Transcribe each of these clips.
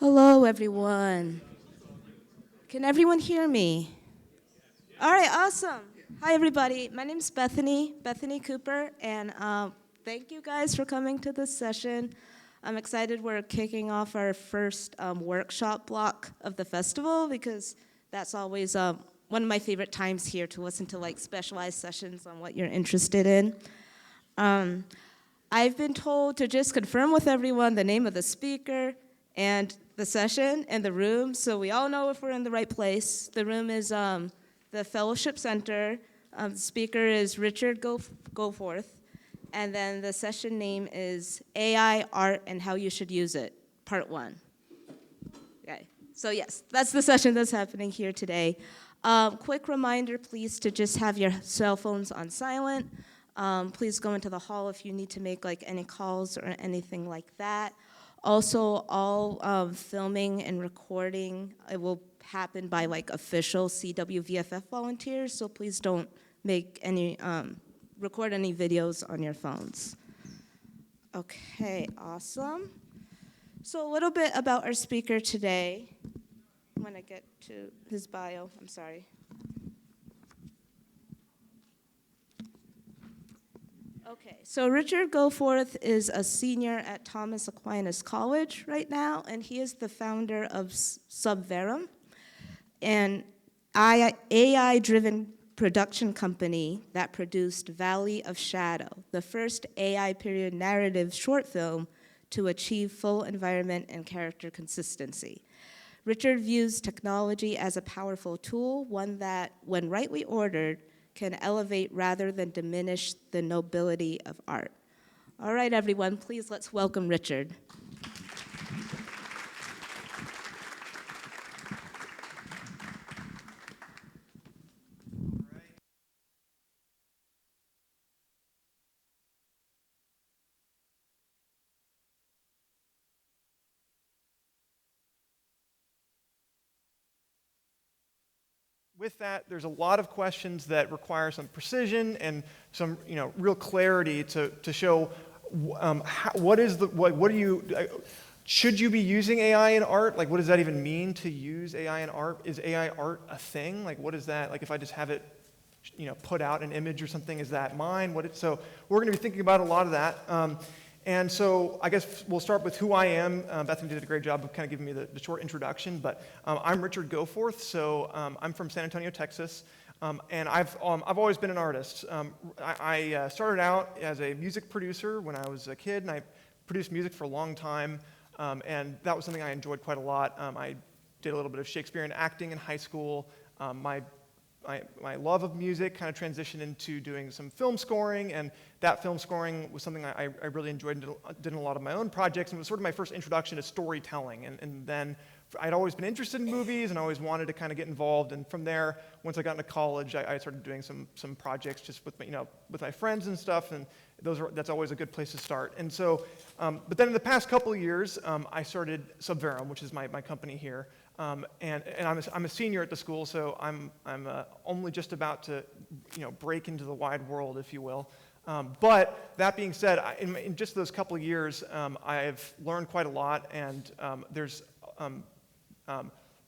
Hello, everyone. Can everyone hear me? All right, awesome. Hi, everybody. My name is Bethany Cooper, and thank you guys for coming to this session. I'm excited we're kicking off our first workshop block of the festival because that's always one of my favorite times here to listen to like specialized sessions on what you're interested in. I've been told to just confirm with everyone the name of the speaker and the session and the room, so we all know if we're in the right place. The room is the Fellowship Center. The speaker is Richard Goforth, and then the session name is AI, Art, and How You Should Use It, Part 1. Okay, so yes, that's the session that's happening here today. Quick reminder, please, to just have your cell phones on silent. Please go into the hall if you need to make like any calls or anything like that. Also, all filming and recording, it will happen by like official CWVFF volunteers, so please don't make any, record any videos on your phones. Okay, awesome. So a little bit about our speaker today. I'm gonna get to his bio, I'm sorry. Okay, so Richard Goforth is a senior at Thomas Aquinas College right now, and he is the founder of Subverum, an AI-driven production company that produced Valley of Shadow, the first AI period narrative short film to achieve full environment and character consistency. Richard views technology as a powerful tool, one that, when rightly ordered, can elevate rather than diminish the nobility of art. All right, everyone, please let's welcome Richard. With that, there's a lot of questions that require some precision and some, real clarity to show should you be using AI in art? Like, what does that even mean to use AI in art? Is AI art a thing? Like, what is that? Like, if I just have it, put out an image or something, is that mine? So we're going to be thinking about a lot of that. And so I guess we'll start with who I am. Bethany did a great job of kind of giving me the short introduction, but I'm Richard Goforth. So I'm from San Antonio, Texas, and I've always been an artist. I started out as a music producer when I was a kid, and I produced music for a long time, and that was something I enjoyed quite a lot. I did a little bit of Shakespearean acting in high school. My love of music kind of transitioned into doing some film scoring, and that film scoring was something I really enjoyed and did in a lot of my own projects, and it was sort of my first introduction to storytelling. And then I'd always been interested in movies and always wanted to kind of get involved, and from there, once I got into college, I started doing some projects just with my friends and stuff, and that's always a good place to start. And so, but then in the past couple of years, I started Subverum, which is my company here. And I'm a senior at the school, so I'm only just about to break into the wide world, if you will. But that being said, in just those couple of years, I've learned quite a lot, and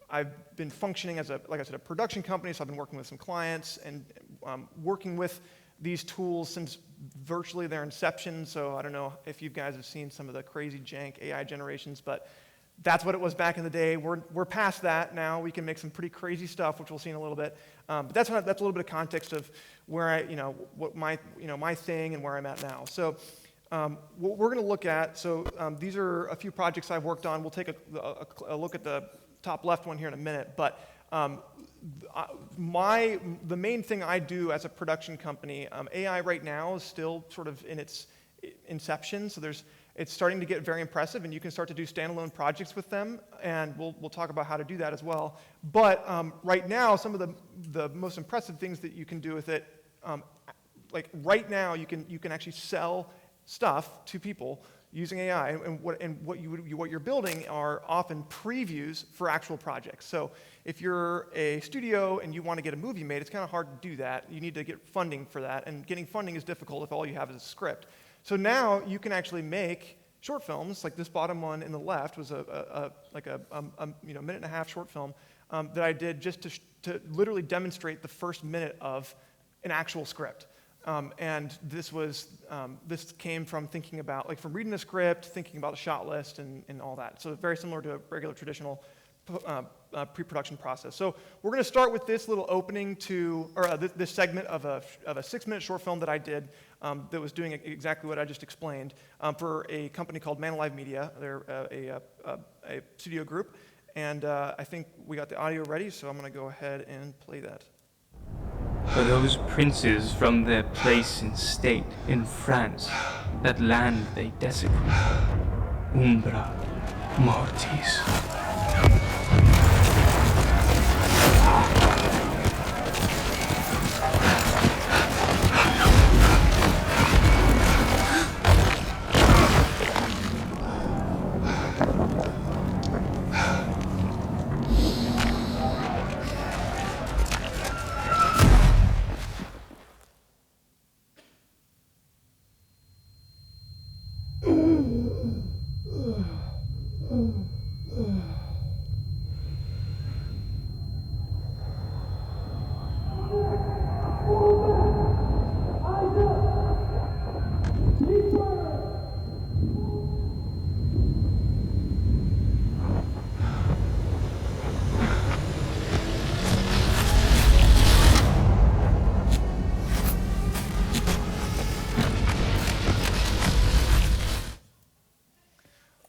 I've been functioning as a production company. So I've been working with some clients and working with these tools since virtually their inception. So I don't know if you guys have seen some of the crazy jank AI generations, but that's what it was back in the day. We're past that now. We can make some pretty crazy stuff, which we'll see in a little bit. But that's a little bit of context of where what my thing and where I'm at now. So what we're going to look at. So these are a few projects I've worked on. We'll take a look at the top left one here in a minute. But the main thing I do as a production company, AI right now is still sort of in its inception. So it's starting to get very impressive, and you can start to do standalone projects with them, and we'll talk about how to do that as well. But right now, some of the most impressive things that you can do with it, like right now, you can actually sell stuff to people using AI, and what you're building are often previews for actual projects. So if you're a studio and you want to get a movie made, it's kind of hard to do that. You need to get funding for that, and getting funding is difficult if all you have is a script. So now you can actually make short films, like this bottom one in the left was a minute and a half short film that I did just to literally demonstrate the first minute of an actual script. And this came from thinking about, like, from reading the script, thinking about the shot list and all that. So very similar to a regular traditional pre-production process. So we're going to start with this little opening this segment of a 6-minute short film that I did that was doing exactly what I just explained for a company called Man Alive Media. They're a studio group. And I think we got the audio ready, so I'm going to go ahead and play that. For those princes from their place in state in France, that land they desecrate, umbra mortis.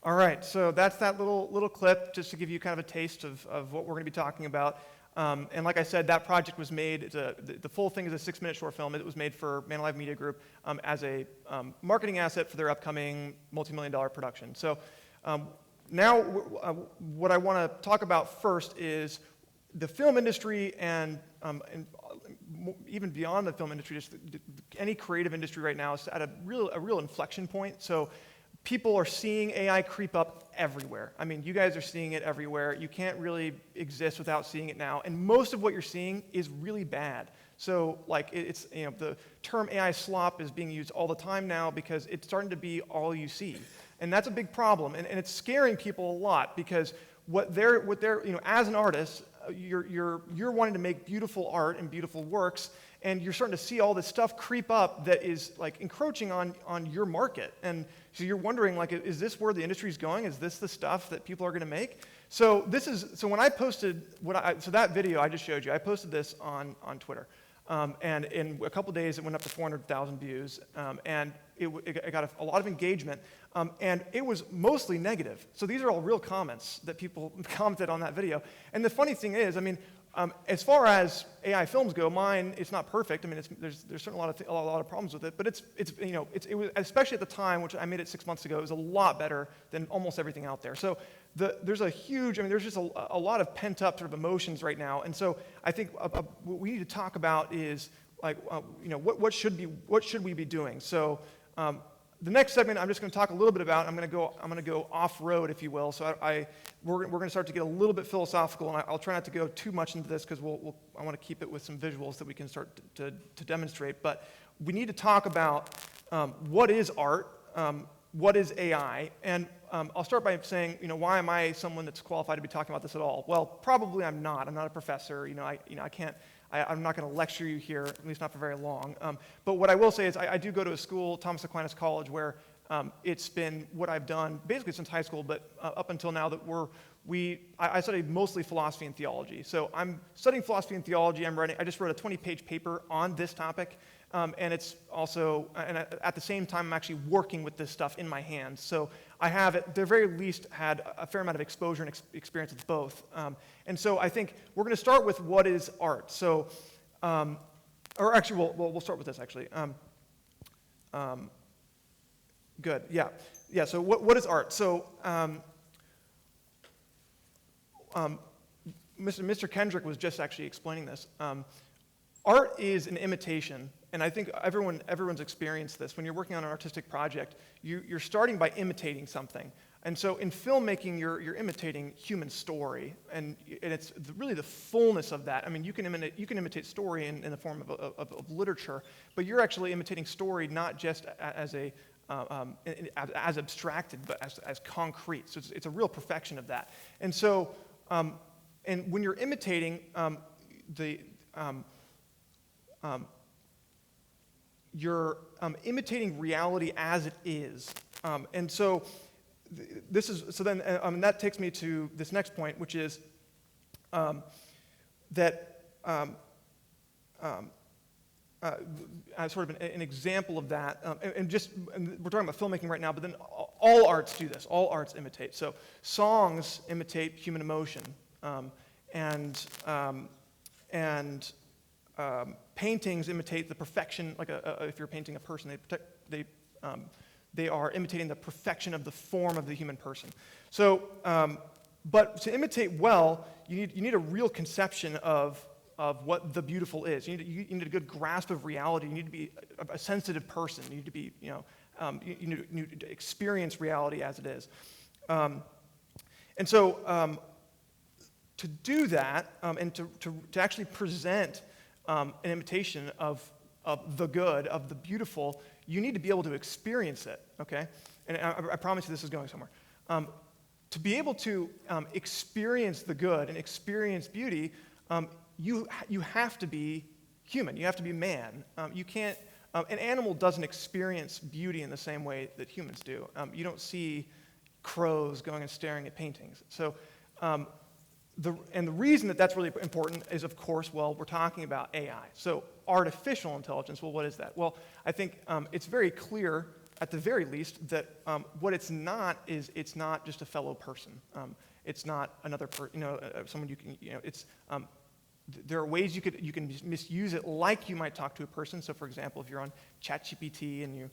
All right, so that's that little clip, just to give you kind of a taste of what we're going to be talking about. And like I said, that project was made, the full thing is a 6-minute short film. It was made for Man Alive Media Group as a marketing asset for their upcoming multi-million-dollar production. So now what I want to talk about first is the film industry and even beyond the film industry, just any creative industry right now is at a real inflection point. So people are seeing AI creep up everywhere. I mean, you guys are seeing it everywhere. You can't really exist without seeing it now. And most of what you're seeing is really bad. So, like, it's, the term AI slop is being used all the time now because it's starting to be all you see. And that's a big problem. And it's scaring people a lot because what they're as an artist, you're wanting to make beautiful art and beautiful works, and you're starting to see all this stuff creep up that is, like, encroaching on your market. And so you're wondering, like, is this where the industry is going? Is this the stuff that people are going to make? So when I posted that video I just showed you, I posted this on Twitter. And in a couple days, it went up to 400,000 views, and it got a lot of engagement, and it was mostly negative. So these are all real comments that people commented on that video. And the funny thing is, I mean, as far as AI films go, mine, it's not perfect. I mean, there's certainly a lot of problems with it, but it was, especially at the time, which I made it 6 months ago, it was a lot better than almost everything out there. So there's just a lot of pent-up sort of emotions right now. And so I think what we need to talk about is, like, what should we be doing? So the next segment, I'm just going to talk a little bit about. I'm going to go off-road, if you will. So we're going to start to get a little bit philosophical, and I'll try not to go too much into this because I want to keep it with some visuals that we can start to demonstrate. But we need to talk about what is art, what is AI, and I'll start by saying, why am I someone that's qualified to be talking about this at all? Well, probably I'm not. I'm not a professor. I can't. I'm not going to lecture you here, at least not for very long. But what I will say is I do go to a school, Thomas Aquinas College, where it's been what I've done basically since high school, but up until now that I studied mostly philosophy and theology. So I'm studying philosophy and theology. I just wrote a 20-page paper on this topic. And it's also, and at the same time, I'm actually working with this stuff in my hands. So I have, at the very least, had a fair amount of exposure and experience with both. And so I think we're going to start with what is art. So, or actually, we'll start with this, actually. Good, yeah. Yeah, so what is art? So Mr. Kendrick was just actually explaining this. Art is an imitation, and I think everyone's experienced this. When you're working on an artistic project, you're starting by imitating something. And so in filmmaking, you're imitating human story, and it's really the fullness of that. I mean, you can imitate story in the form of literature, but you're actually imitating story not just as a as abstracted, but as concrete. So it's a real perfection of that. And so, and when you're imitating you're imitating reality as it is. And so that takes me to this next point, which is that as sort of an example of that, and we're talking about filmmaking right now, but then all arts do this. All arts imitate. So songs imitate human emotion, and paintings imitate the perfection. Like if you're painting a person, they are imitating the perfection of the form of the human person. So, but to imitate well, you need a real conception of what the beautiful is. You need a good grasp of reality. You need to be a sensitive person. You need to be, you need to experience reality as it is. And so, to do that, and to actually present an imitation of the good, of the beautiful, you need to be able to experience it, okay? And I promise you this is going somewhere. To be able to experience the good and experience beauty, you have to be human. You have to be man. You can't. An animal doesn't experience beauty in the same way that humans do. You don't see crows going and staring at paintings. So, the reason that that's really important is, of course, well, we're talking about AI. So, artificial intelligence. Well, what is that? Well, I think it's very clear, at the very least, that what it's not is it's not just a fellow person. It's not another someone you can. It's there are ways you can misuse it, like you might talk to a person. So, for example, if you're on ChatGPT and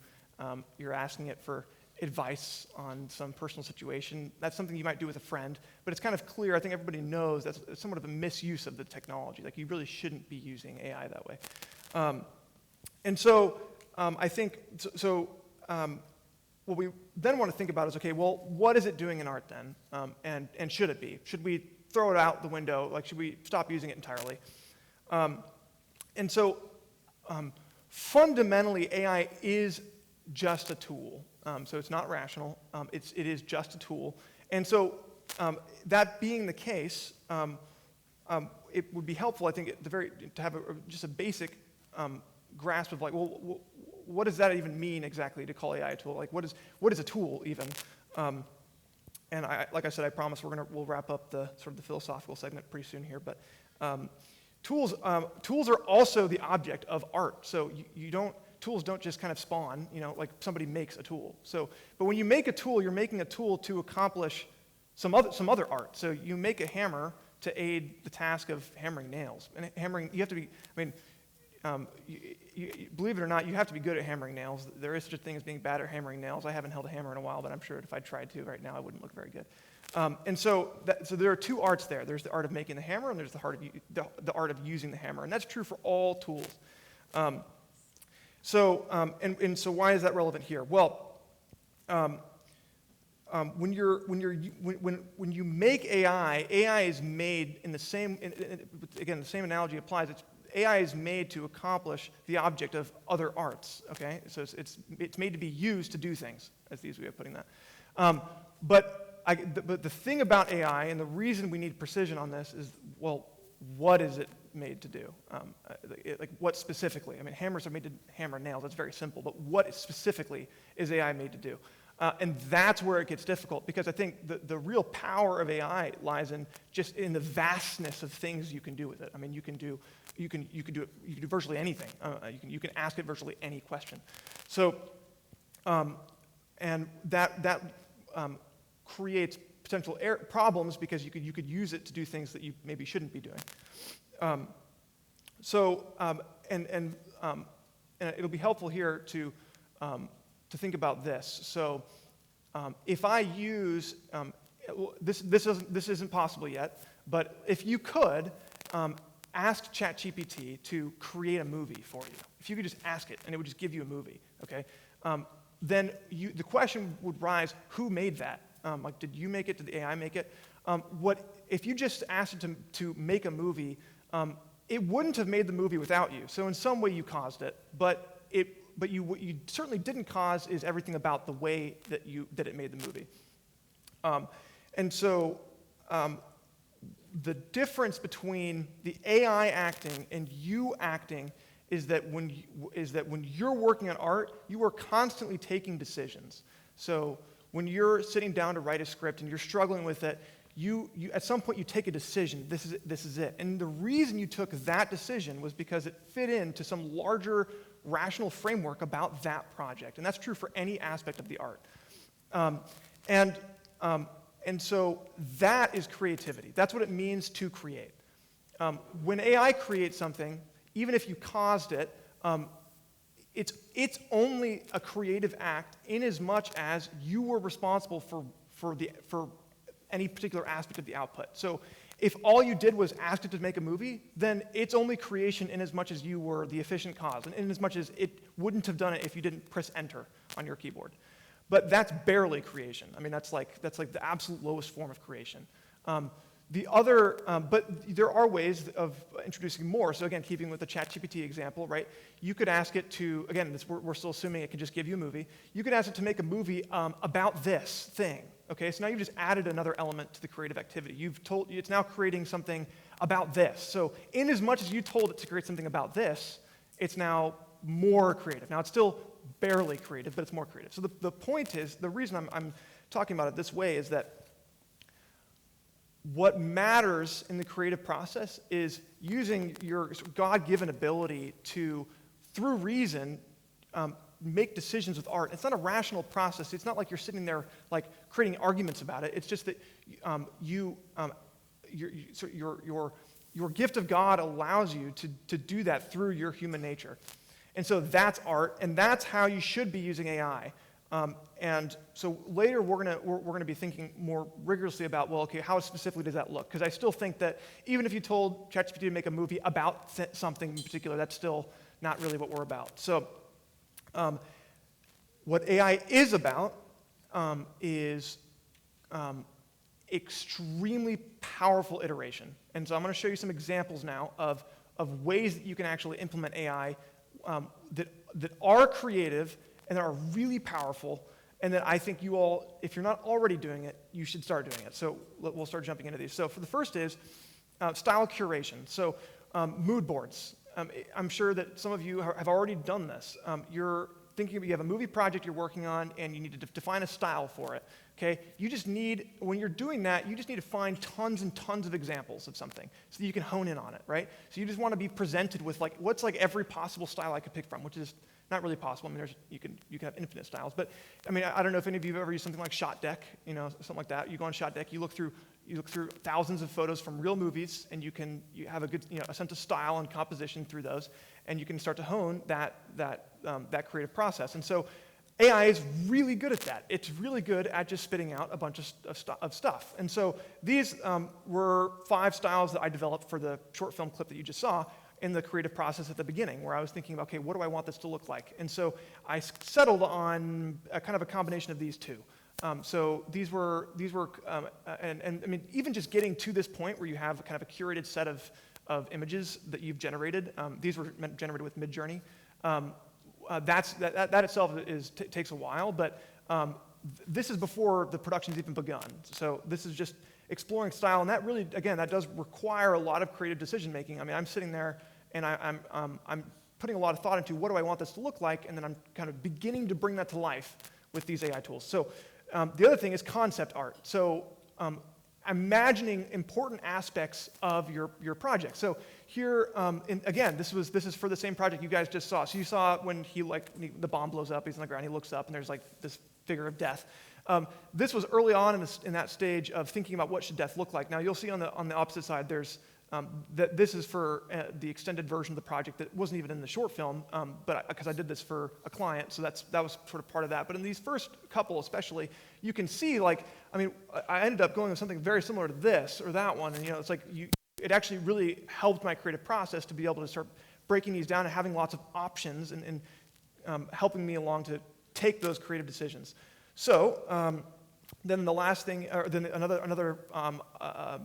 you're asking it for advice on some personal situation, that's something you might do with a friend. But it's kind of clear. I think everybody knows that's somewhat of a misuse of the technology. Like, you really shouldn't be using AI that way. And so I think what we then want to think about is, okay, well, what is it doing in art then? And should it be? Should we throw it out the window? Like, should we stop using it entirely? And so fundamentally, AI is just a tool. So it's not rational. It is just a tool. And so that being the case, it would be helpful, I think, to have just a basic grasp of, like, well, what does that even mean exactly, to call AI a tool? Like, what is a tool even? And like I said, I promise we'll wrap up the sort of the philosophical segment pretty soon here. But tools are also the object of art. So tools don't just kind of spawn, like somebody makes a tool. So, but when you make a tool, you're making a tool to accomplish some other art. So you make a hammer to aid the task of hammering nails. And hammering, you have to be, believe it or not, you have to be good at hammering nails. There is such a thing as being bad at hammering nails. I haven't held a hammer in a while, but I'm sure if I tried to right now, I wouldn't look very good. And so there are two arts there. There's the art of making the hammer, and there's the art of using the hammer. And that's true for all tools. So why is that relevant here? Well, when you make AI is made in the same. Again, the same analogy applies. AI is made to accomplish the object of other arts. Okay, so it's made to be used to do things. That's the easy way of putting that. But the thing about AI, and the reason we need precision on this, is, well, what is it made to do? Like, what specifically? I mean, hammers are made to hammer nails. That's very simple. But what specifically is AI made to do? And that's where it gets difficult, because I think the real power of AI lies in the vastness of things you can do with it. I mean, you can do virtually anything. You can ask it virtually any question. So, and that creates potential problems, because you could use it to do things that you maybe shouldn't be doing. And it'll be helpful here to think about this. So, if I use this isn't possible yet, but if you could ask ChatGPT to create a movie for you, if you could just ask it and it would just give you a movie, okay, then the question would rise: who made that? Like, did you make it? Did the AI make it? If you just asked it to make a movie? It wouldn't have made the movie without you. So in some way you caused it, but what you certainly didn't cause is everything about the way that it made the movie. And so the difference between the AI acting and you acting is that when you're working on art, you are constantly taking decisions. So when you're sitting down to write a script and you're struggling with it, you at some point you take a decision. This is it. And the reason you took that decision was because it fit into some larger rational framework about that project. And that's true for any aspect of the art. And so that is creativity. That's what it means to create. When AI creates something, even if you caused it, it's only a creative act in as much as you were responsible for any particular aspect of the output. So if all you did was ask it to make a movie, then it's only creation in as much as you were the efficient cause, and in as much as it wouldn't have done it if you didn't press enter on your keyboard. But that's barely creation. I mean, that's like the absolute lowest form of creation. But there are ways of introducing more. So again, keeping with the ChatGPT example, right? You could ask it to, again, we're still assuming it can just give you a movie. You could ask it to make a movie about this thing. Okay, so now you've just added another element to the creative activity. It's now creating something about this. So in as much as you told it to create something about this, it's now more creative. Now it's still barely creative, but it's more creative. So the point is, the reason I'm talking about it this way is that what matters in the creative process is using your God-given ability to, through reason, make decisions with art. It's not a rational process. It's not like you're sitting there like creating arguments about it. It's just that your gift of God allows you to do that through your human nature. And so that's art, and that's how you should be using AI. And so later we're gonna be thinking more rigorously about, well, okay, how specifically does that look? Because I still think that even if you told ChatGPT to make a movie about something in particular, that's still not really what we're about. So what AI is about is extremely powerful iteration. And so I'm going to show you some examples now of ways that you can actually implement AI that are creative and that are really powerful, and that I think you all, if you're not already doing it, you should start doing it. So we'll start jumping into these. So for the first is style curation. So mood boards. I'm sure that some of you have already done this. You're thinking you have a movie project you're working on, and you need to define a style for it. Okay? You just need, when you're doing that, you just need to find tons and tons of examples of something so that you can hone in on it, right? So you just want to be presented with like, what's like every possible style I could pick from, which is not really possible. I mean, you can have infinite styles, but I mean, I don't know if any of you have ever used something like Shot Deck, something like that. You go on Shot Deck, you look through thousands of photos from real movies, and you have a good, a sense of style and composition through those, and you can start to hone that creative process. And so AI is really good at that. It's really good at just spitting out a bunch of stuff. And so these were 5 styles that I developed for the short film clip that you just saw in the creative process at the beginning, where I was thinking about, okay, what do I want this to look like? And so I settled on a kind of a combination of these two. So these were, and I mean, even just getting to this point where you have kind of a curated set of images that you've generated. These were generated with Midjourney. That itself takes a while, but this is before the production's even begun. So this is just exploring style, and that really, again, that does require a lot of creative decision making. I mean, I'm sitting there and I'm putting a lot of thought into what do I want this to look like, and then I'm kind of beginning to bring that to life with these AI tools. So the other thing is concept art. So imagining important aspects of your project. So here, again, this is for the same project you guys just saw. So you saw when the bomb blows up, he's on the ground, he looks up, and there's like this figure of death. This was early on in that stage of thinking about what should death look like. Now you'll see on the opposite side, there's that this is for the extended version of the project that wasn't even in the short film, but because I did this for a client, so that was sort of part of that. But in these first couple especially, you can see I ended up going with something very similar to this or that one, and it's like it actually really helped my creative process to be able to start breaking these down and having lots of options and helping me along to take those creative decisions. So then the last thing, or then another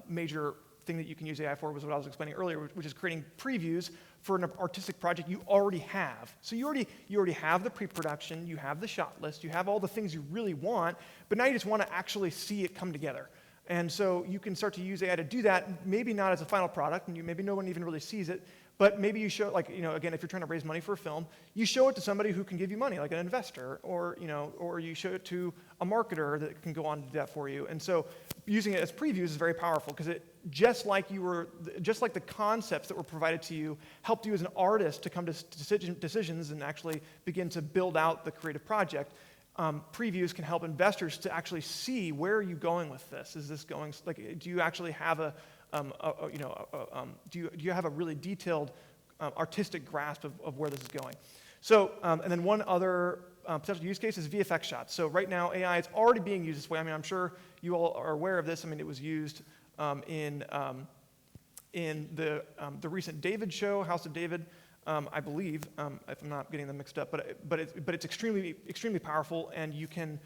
major thing that you can use AI for was what I was explaining earlier, which is creating previews for an artistic project you already have. So you already have the pre-production, you have the shot list, you have all the things you really want, but now you just want to actually see it come together. And so you can start to use AI to do that, maybe not as a final product, and maybe no one even really sees it, but maybe you show, like, again, if you're trying to raise money for a film, you show it to somebody who can give you money, like an investor, or you show it to a marketer that can go on to do that for you. And so using it as previews is very powerful, because it, just like the concepts that were provided to you helped you as an artist to come to decisions and actually begin to build out the creative project, previews can help investors to actually see, where are you going with this? Is this going, like, do you actually have do you have a really detailed artistic grasp of where this is going? So, and then one other potential use case is VFX shots. So right now, AI is already being used this way. I mean, I'm sure you all are aware of this. I mean, it was used in the recent David show, House of David, I believe, if I'm not getting them mixed up. But it's extremely powerful, and you can.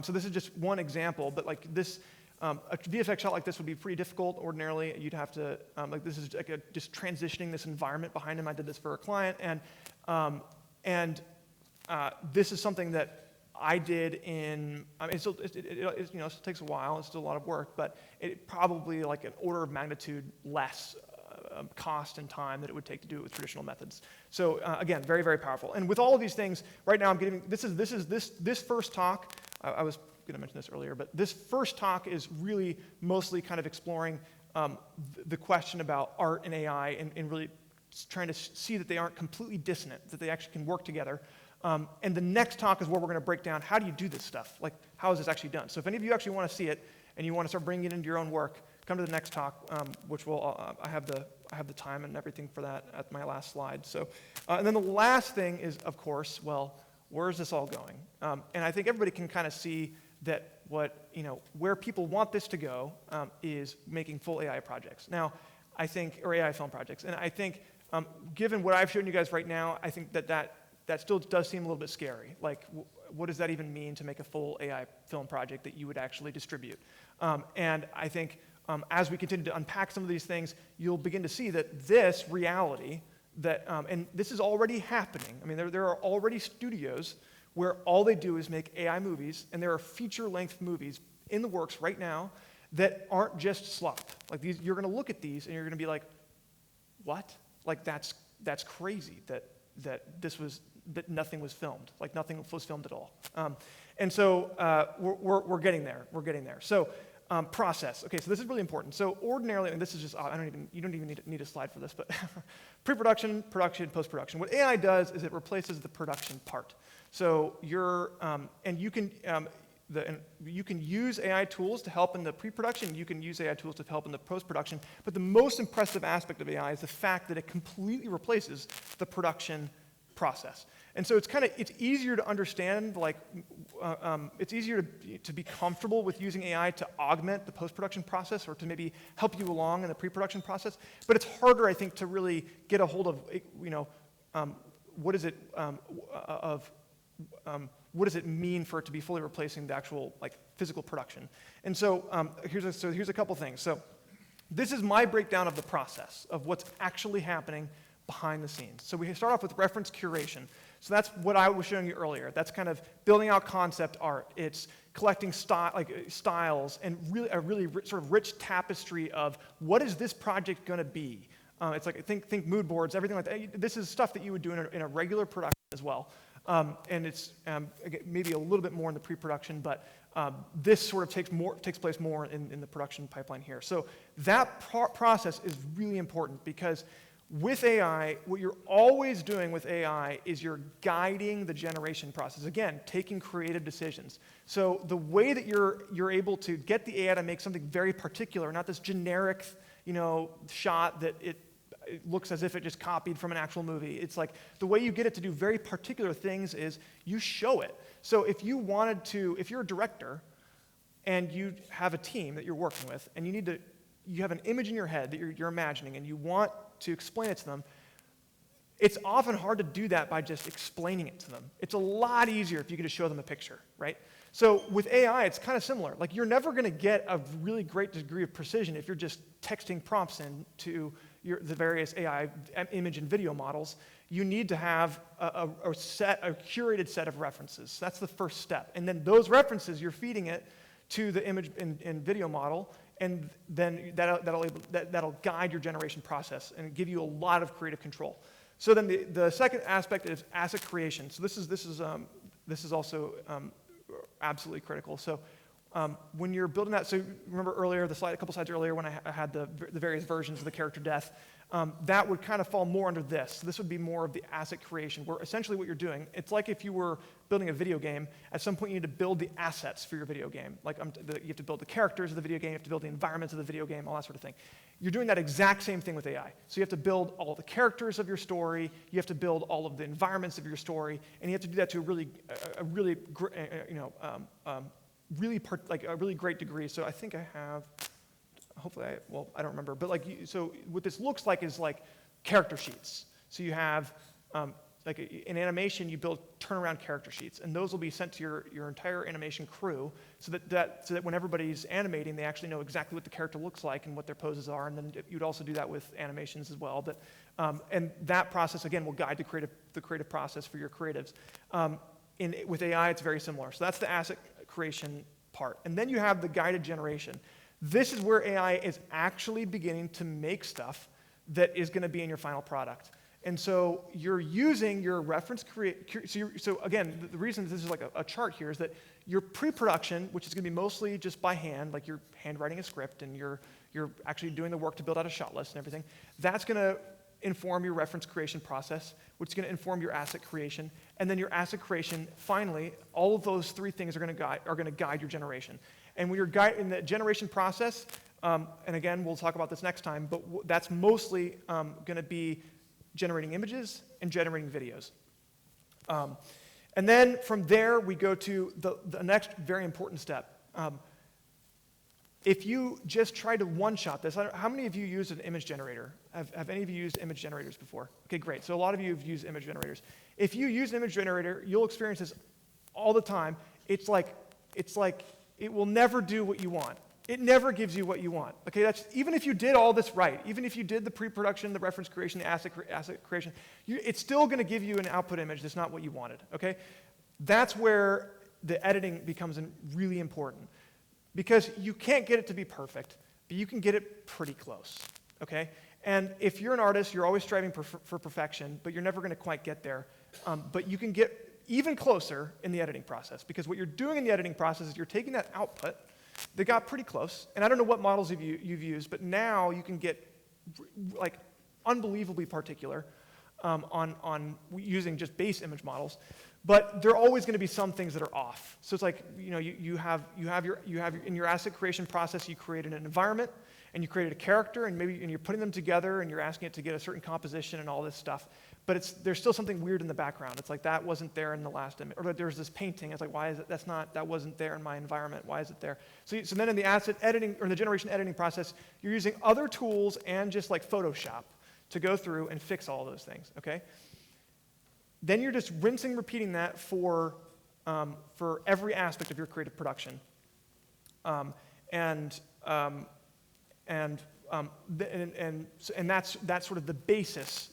So this is just one example, but like this. A VFX shot like this would be pretty difficult ordinarily. You'd have to, like, this is like just transitioning this environment behind him. I did this for a client, and this is something that I did in, I mean, it still takes a while. It's still a lot of work, but it probably like an order of magnitude less cost and time that it would take to do it with traditional methods. So again, very, very powerful. And with all of these things, right now I'm giving, this first talk, I was going to mention this earlier, but this first talk is really mostly kind of exploring the question about art and AI, and really trying to see that they aren't completely dissonant, that they actually can work together. And the next talk is where we're going to break down, how do you do this stuff? Like, how is this actually done? So if any of you actually want to see it and you want to start bringing it into your own work, come to the next talk, which will I have the time and everything for that at my last slide. So, and then the last thing is, of course, well, where is this all going? And I think everybody can kind of see that where people want this to go is making full AI projects. Now, I think, or AI film projects, and I think, given what I've shown you guys right now, I think that still does seem a little bit scary. Like, what does that even mean to make a full AI film project that you would actually distribute? And I think as we continue to unpack some of these things, you'll begin to see that this reality, and this is already happening. I mean, there are already studios where all they do is make AI movies, and there are feature-length movies in the works right now that aren't just slop. Like, these, you're going to look at these and you're going to be like, what? Like, that's crazy that nothing was filmed. Like, nothing was filmed at all. And so we're getting there. We're getting there. So process. Okay, so this is really important. So ordinarily, and this is just, you don't even need a slide for this, but pre-production, production, post-production. What AI does is it replaces the production part. So you can use AI tools to help in the pre-production. You can use AI tools to help in the post-production. But the most impressive aspect of AI is the fact that it completely replaces the production process. And so it's easier to understand, like, it's easier to be comfortable with using AI to augment the post-production process, or to maybe help you along in the pre-production process. But it's harder, I think, to really get a hold of, what is it what does it mean for it to be fully replacing the actual, like, physical production? And so here's a couple things. So this is my breakdown of the process of what's actually happening behind the scenes. So we start off with reference curation. So that's what I was showing you earlier. That's kind of building out concept art. It's collecting styles, and a really sort of rich tapestry of what is this project going to be. It's like, think mood boards, everything like that. This is stuff that you would do in a regular production as well. And it's maybe a little bit more in the pre-production, but this sort of takes place more in the production pipeline here. So that process is really important, because with AI, what you're always doing with AI is you're guiding the generation process. Again, taking creative decisions. So the way that you're able to get the AI to make something very particular, not this generic, shot that it looks as if it just copied from an actual movie. It's like the way you get it to do very particular things is you show it. So if you're a director and you have a team that you're working with, and you have an image in your head that you're imagining, and you want to explain it to them, It's often hard to do that by just explaining it to them. It's a lot easier if you can just show them a picture, right? So with AI, it's kind of similar. Like, you're never going to get a really great degree of precision if you're just texting prompts into the various AI image and video models. You need to have a curated set of references. That's the first step. And then those references, you're feeding it to the image and video model, and then that'll guide your generation process and give you a lot of creative control. So then the second aspect is asset creation. So this is also absolutely critical. So when you're building that, so remember earlier, a couple slides earlier when I had the various versions of the character death, that would kind of fall more under this. This would be more of the asset creation, where essentially what you're doing, it's like if you were building a video game, at some point you need to build the assets for your video game. Like you have to build the characters of the video game, you have to build the environments of the video game, all that sort of thing. You're doing that exact same thing with AI. So you have to build all the characters of your story, you have to build all of the environments of your story, and you have to do that to a really great degree. So I think I have, hopefully, I don't remember, but so what this looks like is like character sheets. So you have, in animation, you build turnaround character sheets, and those will be sent to your entire animation crew, so that when everybody's animating, they actually know exactly what the character looks like and what their poses are. And then you'd also do that with animations as well. And that process again will guide the creative process for your creatives. With AI, it's very similar. So that's the asset creation part. And then you have the guided generation. This is where AI is actually beginning to make stuff that is going to be in your final product. And so you're using your reference so again, the reason this is like a chart here is that your pre-production, which is going to be mostly just by hand, like you're handwriting a script and you're actually doing the work to build out a shot list and everything, that's going to inform your reference creation process, which is going to inform your asset creation, and then your asset creation, finally, all of those three things are going to guide your generation. And when you're in the generation process, and again, we'll talk about this next time, but that's mostly going to be generating images and generating videos. And then from there, we go to the next very important step. If you just try to one-shot this, how many of you used an image generator? Have any of you used image generators before? Okay, great. So a lot of you have used image generators. If you use an image generator, you'll experience this all the time. It's like it will never do what you want. It never gives you what you want. Okay, that's even if you did all this right, even if you did the pre-production, the reference creation, the asset creation, it's still going to give you an output image that's not what you wanted. Okay, that's where the editing becomes really important, because you can't get it to be perfect, but you can get it pretty close. Okay, and if you're an artist, you're always striving for perfection, but you're never going to quite get there. But you can get even closer in the editing process, because what you're doing in the editing process is you're taking that output. They got pretty close, and I don't know what models you've used, but now you can get like unbelievably particular on using just base image models. But there are always going to be some things that are off. So it's like you have in your asset creation process, you created an environment and you created a character, and you're putting them together and you're asking it to get a certain composition and all this stuff. But there's still something weird in the background. It's like that wasn't there in the last image, or there's this painting. It's like, why is it? That wasn't there in my environment. Why is it there? So then in the asset editing or the generation editing process, you're using other tools and just like Photoshop to go through and fix all those things. Okay. Then you're just rinsing, repeating that for every aspect of your creative production, and that's sort of the basis.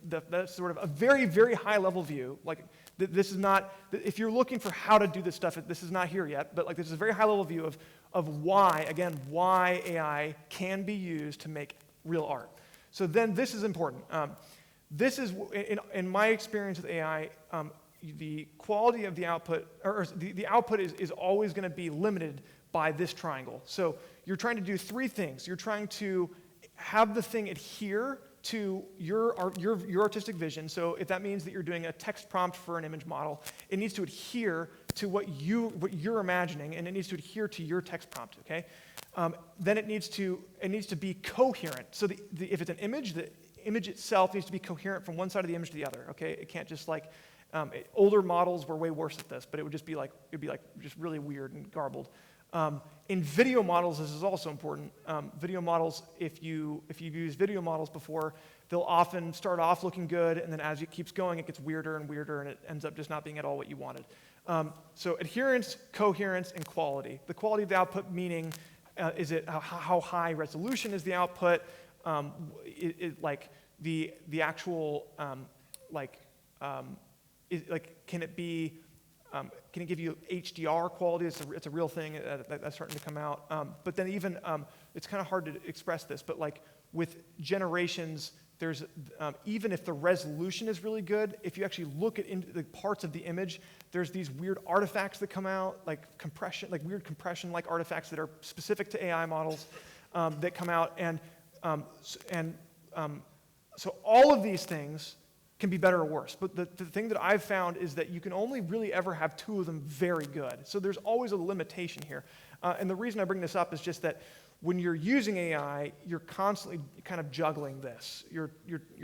That's sort of a very, very high level view. Like this is not. If you're looking for how to do this stuff, this is not here yet. But like this is a very high level view of why AI can be used to make real art. So then this is important. This is, in my experience with AI, the quality of the output, or the output is always going to be limited by this triangle. So you're trying to do three things. You're trying to have the thing adhere to your artistic vision. So if that means that you're doing a text prompt for an image model, it needs to adhere to what you're imagining, and it needs to adhere to your text prompt. Okay. Then it needs to be coherent. So if it's an image, the image itself needs to be coherent from one side of the image to the other. Okay, it can't just like older models were way worse at this, but it would just be like just really weird and garbled. In video models, this is also important. Video models, if you've used video models before, they'll often start off looking good, and then as it keeps going, it gets weirder and weirder, and it ends up just not being at all what you wanted. So adherence, coherence, and quality. The quality of the output meaning, is it how high resolution is the output? Like the actual can it be? Can it give you HDR quality? It's a real thing that's starting to come out. But then even, it's kind of hard to express this, but like with generations, there's, even if the resolution is really good, if you actually look at the parts of the image, there's these weird artifacts that come out, like compression, like weird compression-like artifacts that are specific to AI models that come out. So all of these things can be better or worse. But the thing that I've found is that you can only really ever have two of them very good. So there's always a limitation here. And the reason I bring this up is just that when you're using AI, you're constantly kind of juggling this. You're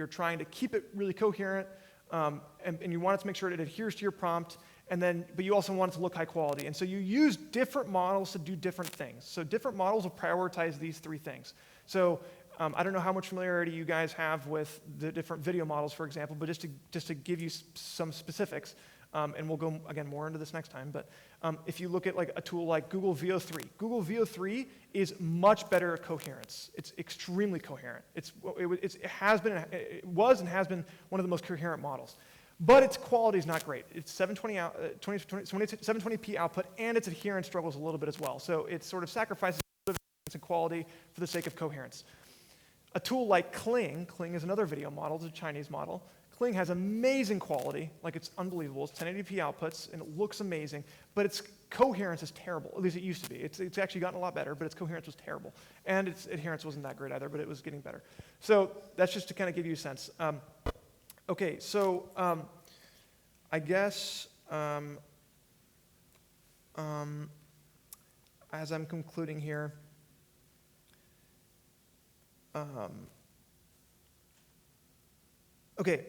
trying to keep it really coherent, and you want it to make sure it adheres to your prompt, but you also want it to look high quality. And so you use different models to do different things. So different models will prioritize these three things. So I don't know how much familiarity you guys have with the different video models, for example, but just to give you some specifics, and we'll go, again, more into this next time, but if you look at like a tool like Google VO3, Google VO3 is much better at coherence. It's extremely coherent. It was and has been one of the most coherent models. But its quality is not great. It's 720p output, and its adherence struggles a little bit as well. So it sort of sacrifices a little bit of adherence and quality for the sake of coherence. A tool like Kling is another video model, it's a Chinese model. Kling has amazing quality, like it's unbelievable. It's 1080p outputs, and it looks amazing, but its coherence is terrible. At least it used to be. It's actually gotten a lot better, but its coherence was terrible. And its adherence wasn't that great either, but it was getting better. So that's just to kind of give you a sense. Okay, so I guess as I'm concluding here, okay,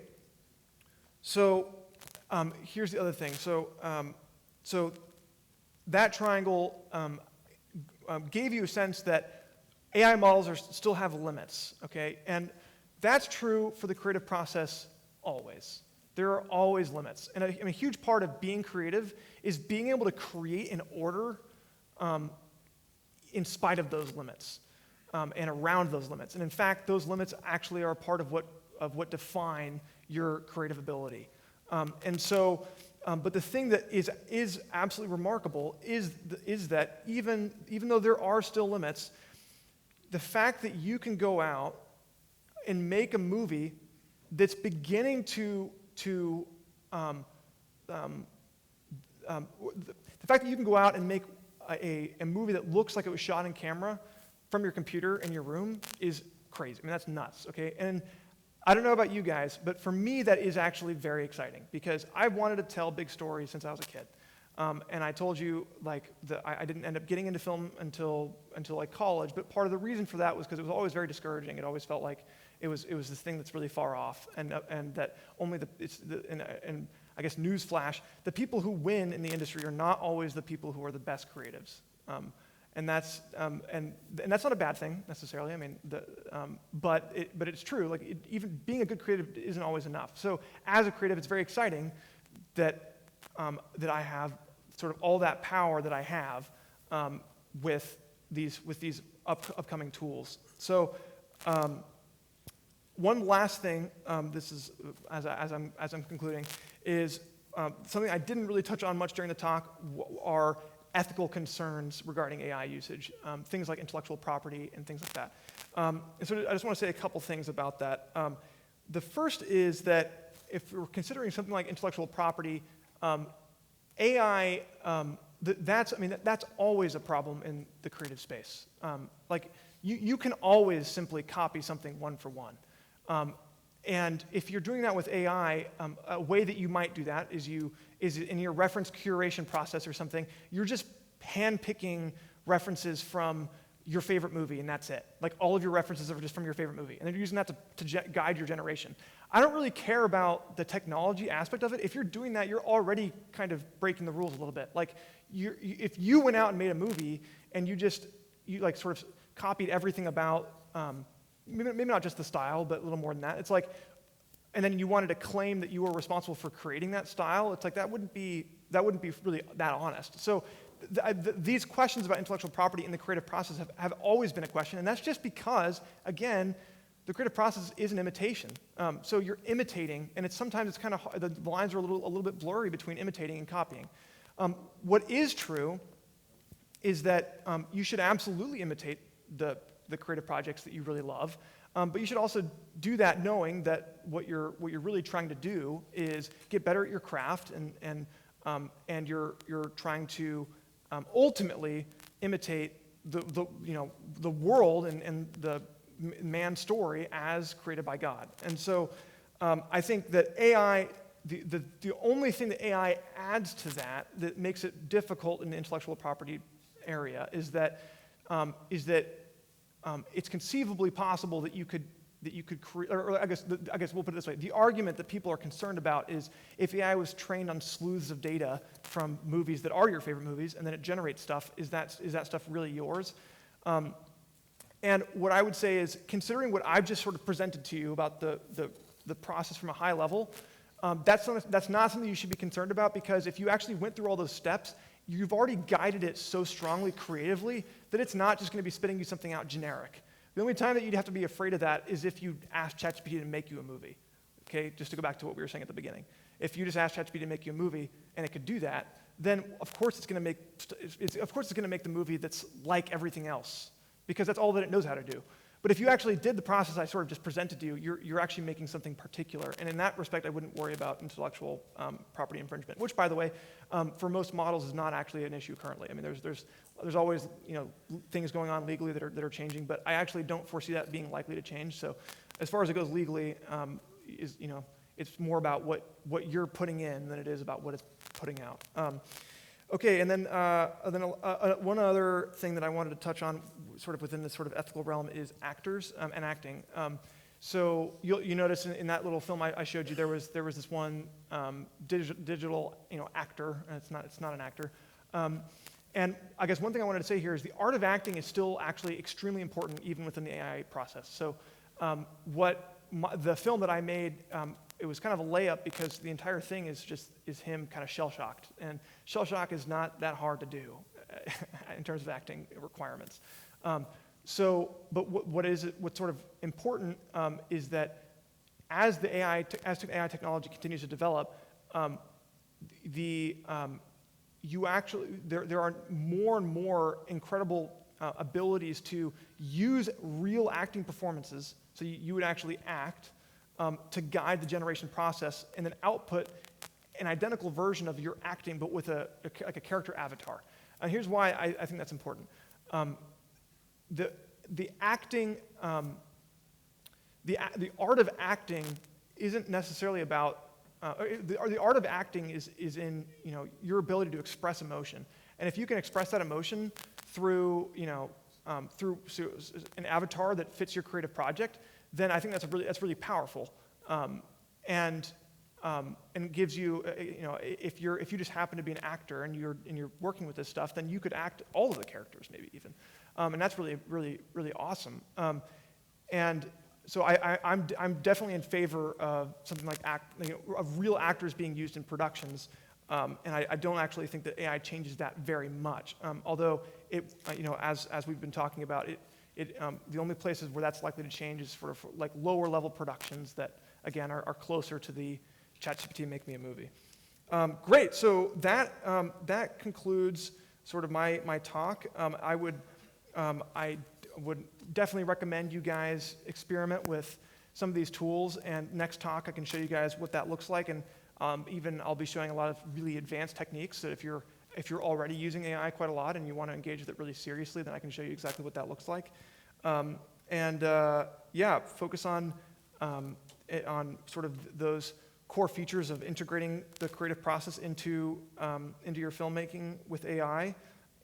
so here's the other thing. So that triangle gave you a sense that AI models still have limits, okay? And that's true for the creative process always. There are always limits. And a huge part of being creative is being able to create an order in spite of those limits. And around those limits. And in fact, those limits actually are a part of what define your creative ability. But the thing that is absolutely remarkable is that even though there are still limits, the fact that you can go out and make a movie that's beginning the fact that you can go out and make a movie that looks like it was shot in camera from your computer in your room is crazy. I mean, that's nuts, okay? And I don't know about you guys, but for me, that is actually very exciting because I wanted to tell big stories since I was a kid. And I told you, like, I didn't end up getting into film until like college, but part of the reason for that was because it was always very discouraging. It always felt like it was this thing that's really far off, and that only and I guess newsflash, the people who win in the industry are not always the people who are the best creatives. And that's not a bad thing necessarily. I mean, but it's true. Like even being a good creative isn't always enough. So as a creative, it's very exciting that I have sort of all that power that I have with these upcoming tools. So one last thing. This is as I'm concluding is something I didn't really touch on much during the talk are ethical concerns regarding AI usage, things like intellectual property and things like that. And so I just want to say a couple things about that. The first is that if we're considering something like intellectual property, AI, that's always a problem in the creative space. Like you can always simply copy something one for one. And if you're doing that with AI, a way that you might do that is in your reference curation process or something, you're just handpicking references from your favorite movie, and that's it. Like all of your references are just from your favorite movie, and then you're using that to guide your generation. I don't really care about the technology aspect of it. If you're doing that, you're already kind of breaking the rules a little bit. Like if you went out and made a movie and you like sort of copied everything about, maybe not just the style, but a little more than that. It's like, and then you wanted to claim that you were responsible for creating that style. It's like that wouldn't be really that honest. So these questions about intellectual property in the creative process have always been a question, and that's just because, again, the creative process is an imitation. So you're imitating, and sometimes it's kind of hard, the lines are a little bit blurry between imitating and copying. What is true is that you should absolutely imitate the creative projects that you really love, but you should also do that knowing that what you're really trying to do is get better at your craft, and you're trying to ultimately imitate the world and the man's story as created by God. And so I think that AI, the only thing that AI adds to that makes it difficult in the intellectual property area is that it's conceivably possible that you could create, or I guess we'll put it this way. The argument that people are concerned about is if AI was trained on sleuths of data from movies that are your favorite movies, and then it generates stuff, is that stuff really yours? And what I would say is, considering what I've just sort of presented to you about the process from a high level, that's not something you should be concerned about, because if you actually went through all those steps, you've already guided it so strongly creatively that it's not just going to be spitting you something out generic. The only time that you'd have to be afraid of that is if you asked ChatGPT to make you a movie. Okay, just to go back to what we were saying at the beginning. If you just asked ChatGPT to make you a movie and it could do that, then of course it's going to make the movie that's like everything else, because that's all that it knows how to do. But if you actually did the process I sort of just presented to you, you're actually making something particular. And in that respect, I wouldn't worry about intellectual property infringement, which, by the way, for most models is not actually an issue currently. I mean, there's always things going on legally that are changing, but I actually don't foresee that being likely to change. So as far as it goes legally, it's more about what you're putting in than it is about what it's putting out. Okay, and then one other thing that I wanted to touch on, sort of within this sort of ethical realm, is actors and acting. So you notice in that little film I showed you, there was this one digital actor, and it's not an actor. And I guess one thing I wanted to say here is the art of acting is still actually extremely important even within the AI process. So the film that I made, it was kind of a layup because the entire thing is him kind of shell-shocked. And shell-shock is not that hard to do in terms of acting requirements. What's sort of important is that as AI technology continues to develop, there are more and more incredible abilities to use real acting performances. So you would actually act to guide the generation process and then output an identical version of your acting, but with a character avatar. And here's why I think that's important. The art of acting isn't necessarily about the art of acting is in your ability to express emotion, and if you can express that emotion through through an avatar that fits your creative project, then I think that's really powerful, and gives you if you just happen to be an actor and you're working with this stuff, then you could act all of the characters maybe even, and that's really awesome. And so I'm definitely in favor of something like of real actors being used in productions, and I don't actually think that AI changes that very much. Although as we've been talking about, the only places where that's likely to change is for like lower level productions that again are closer to the ChatGPT make me a movie. Great. So that concludes sort of my talk. I would definitely recommend you guys experiment with some of these tools, and next talk I can show you guys what that looks like, and even I'll be showing a lot of really advanced techniques that if you're already using AI quite a lot and you want to engage with it really seriously, then I can show you exactly what that looks like. Focus on sort of those core features of integrating the creative process into your filmmaking with AI,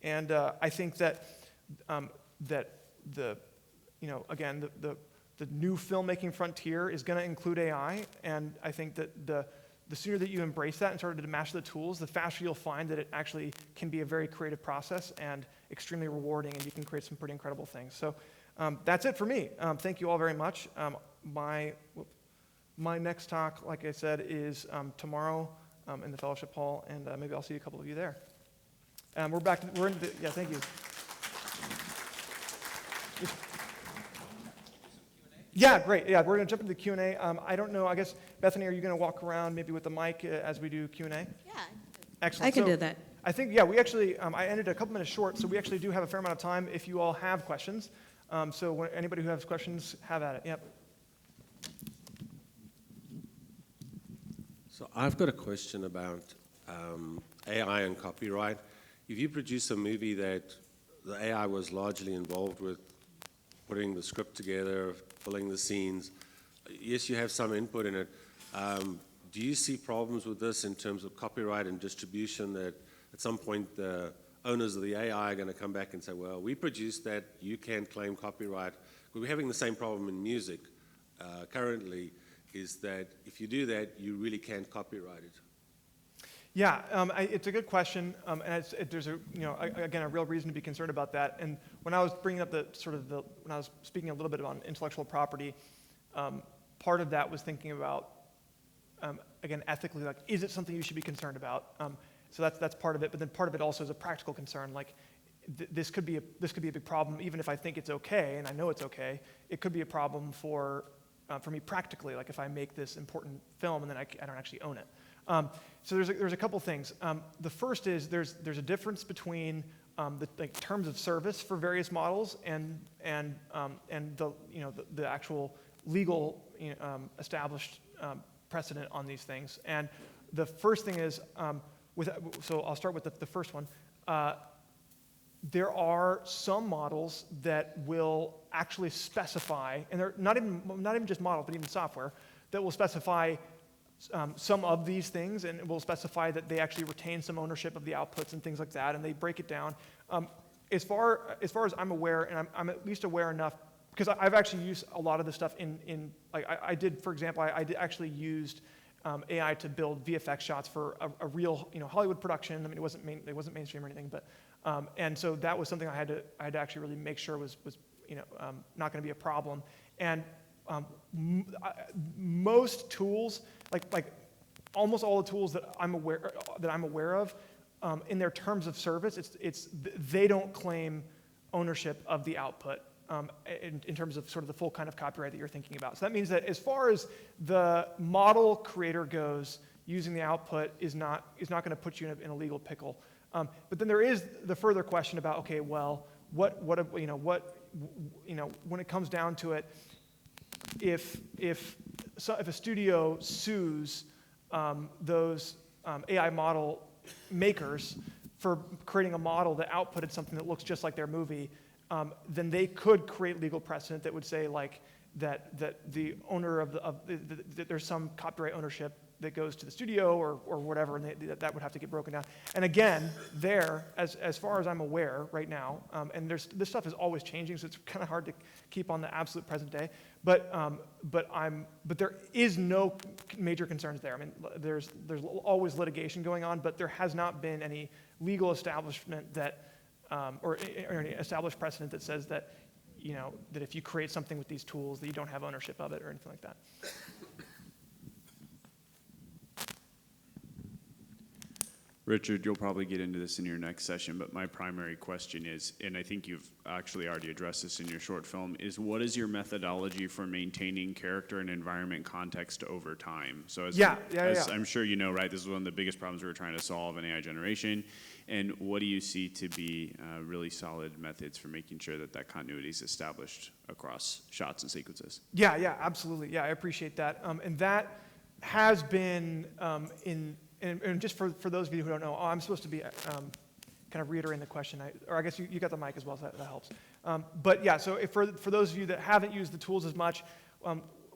and I think that the new filmmaking frontier is going to include AI, and I think that the sooner that you embrace that and start to master the tools, the faster you'll find that it actually can be a very creative process and extremely rewarding, and you can create some pretty incredible things. So that's it for me. Thank you all very much. My next talk, like I said, is tomorrow in the fellowship hall, and maybe I'll see a couple of you there. Yeah, thank you. Yeah, great. Yeah, we're going to jump into the Q&A. I don't know, I guess, Bethany, are you going to walk around maybe with the mic as we do Q&A? Yeah. Excellent. I can do that. I think, yeah, we actually, I ended a couple minutes short, so we actually do have a fair amount of time if you all have questions. So anybody who has questions, have at it. Yep. So I've got a question about AI and copyright. If you produce a movie that the AI was largely involved with putting the script together, filling the scenes, yes, you have some input in it. Do you see problems with this in terms of copyright and distribution, that at some point the owners of the AI are going to come back and say, well, we produced that, you can't claim copyright? We're having the same problem in music currently, is that if you do that, you really can't copyright it. Yeah, it's a good question, and there's again a real reason to be concerned about that. And when I was bringing up when I was speaking a little bit about intellectual property, part of that was thinking about again ethically, like, is it something you should be concerned about? So that's part of it. But then part of it also is a practical concern, like this could be a big problem, even if I think it's okay and I know it's okay. It could be a problem for me practically, like if I make this important film and then I don't actually own it. So there's a couple things. The first is there's a difference between the terms of service for various models and the actual legal established precedent on these things. And the first thing is so I'll start with the first one. There are some models that will actually specify, and they're not even just models, but even software, that will specify some of these things, and it will specify that they actually retain some ownership of the outputs and things like that, and they break it down. As far as I'm aware, and I'm at least aware enough, because I've actually used a lot of this stuff like I did, for example, I actually used AI to build VFX shots for a real Hollywood production. I mean, it wasn't mainstream or anything, but and so that was something I had to actually really make sure was not going to be a problem. And most tools, like almost all the tools that I'm aware of, in their terms of service, they don't claim ownership of the output in terms of sort of the full kind of copyright that you're thinking about. So that means that as far as the model creator goes, using the output is not going to put you in a legal pickle. But then there is the further question about, okay, well, when it comes down to it, if a studio sues those AI model makers for creating a model that outputted something that looks just like their movie, then they could create legal precedent that would say like that the owner that there's some copyright ownership that goes to the studio or whatever, and that would have to get broken down. And again, as far as I'm aware right now, and this stuff is always changing, so it's kind of hard to keep on the absolute present day. But there is no major concerns there. I mean, there's always litigation going on, but there has not been any legal establishment that or any established precedent that says that that if you create something with these tools that you don't have ownership of it or anything like that. Richard, you'll probably get into this in your next session, but my primary question is, and I think you've actually already addressed this in your short film, is what is your methodology for maintaining character and environment context over time? So as I'm sure you know, right, this is one of the biggest problems we were trying to solve in AI generation. And what do you see to be really solid methods for making sure that continuity is established across shots and sequences? Yeah, absolutely. Yeah, I appreciate that. And that has been And just for those of you who don't know, I'm supposed to be kind of reiterating the question, or I guess you got the mic as well, so that helps. But yeah, so for those of you that haven't used the tools as much,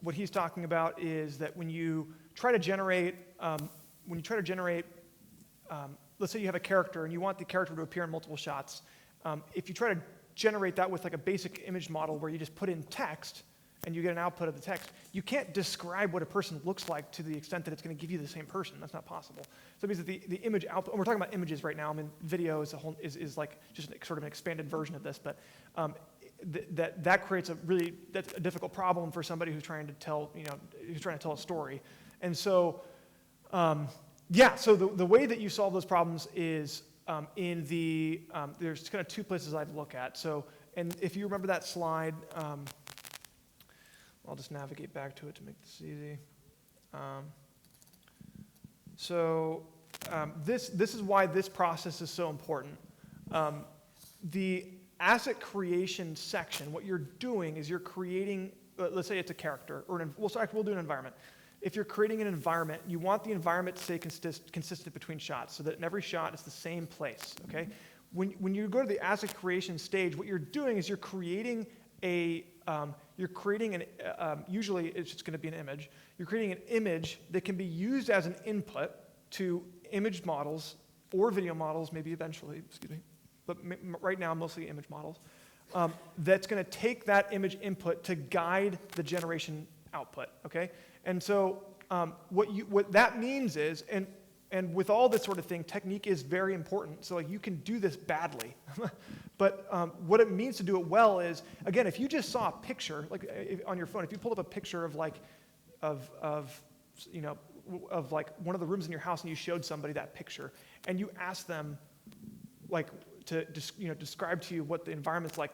what he's talking about is that when you try to generate, let's say you have a character and you want the character to appear in multiple shots, if you try to generate that with like a basic image model where you just put in text, and you get an output of the text, you can't describe what a person looks like to the extent that it's going to give you the same person. That's not possible. So it means that the image output, and we're talking about images right now. I mean, video is is like just sort of an expanded version of this, but that creates that's a difficult problem for somebody who's trying to tell a story. And so, so the way that you solve those problems is there's kind of two places I'd look at. So, and if you remember that slide, I'll just navigate back to it to make this easy. This is why this process is so important. The asset creation section, what you're doing is you're creating, let's say it's a character, or we'll do an environment. If you're creating an environment, you want the environment to stay consistent between shots, so that in every shot it's the same place, okay? When you go to the asset creation stage, what you're doing is you're creating usually it's just going to be an image. You're creating an image that can be used as an input to image models or video models, maybe eventually, but right now mostly image models. That's going to take that image input to guide the generation output, okay? And so what that means is, and with all this sort of thing, technique is very important. So like you can do this badly, but what it means to do it well is, again, if you just saw a picture, like on your phone, if you pulled up a picture of like one of the rooms in your house and you showed somebody that picture, and you asked them like to describe to you what the environment's like,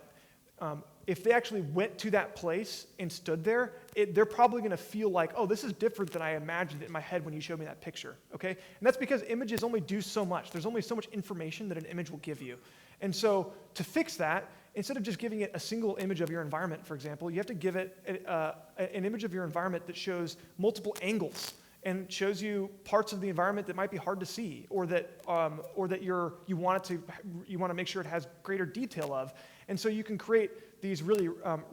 if they actually went to that place and stood there, they're probably going to feel like, oh, this is different than I imagined it in my head when you showed me that picture, okay? And that's because images only do so much. There's only so much information that an image will give you. And so to fix that, instead of just giving it a single image of your environment, for example, you have to give it an image of your environment that shows multiple angles and shows you parts of the environment that might be hard to see, or that you want to make sure it has greater detail of. And so you can create these really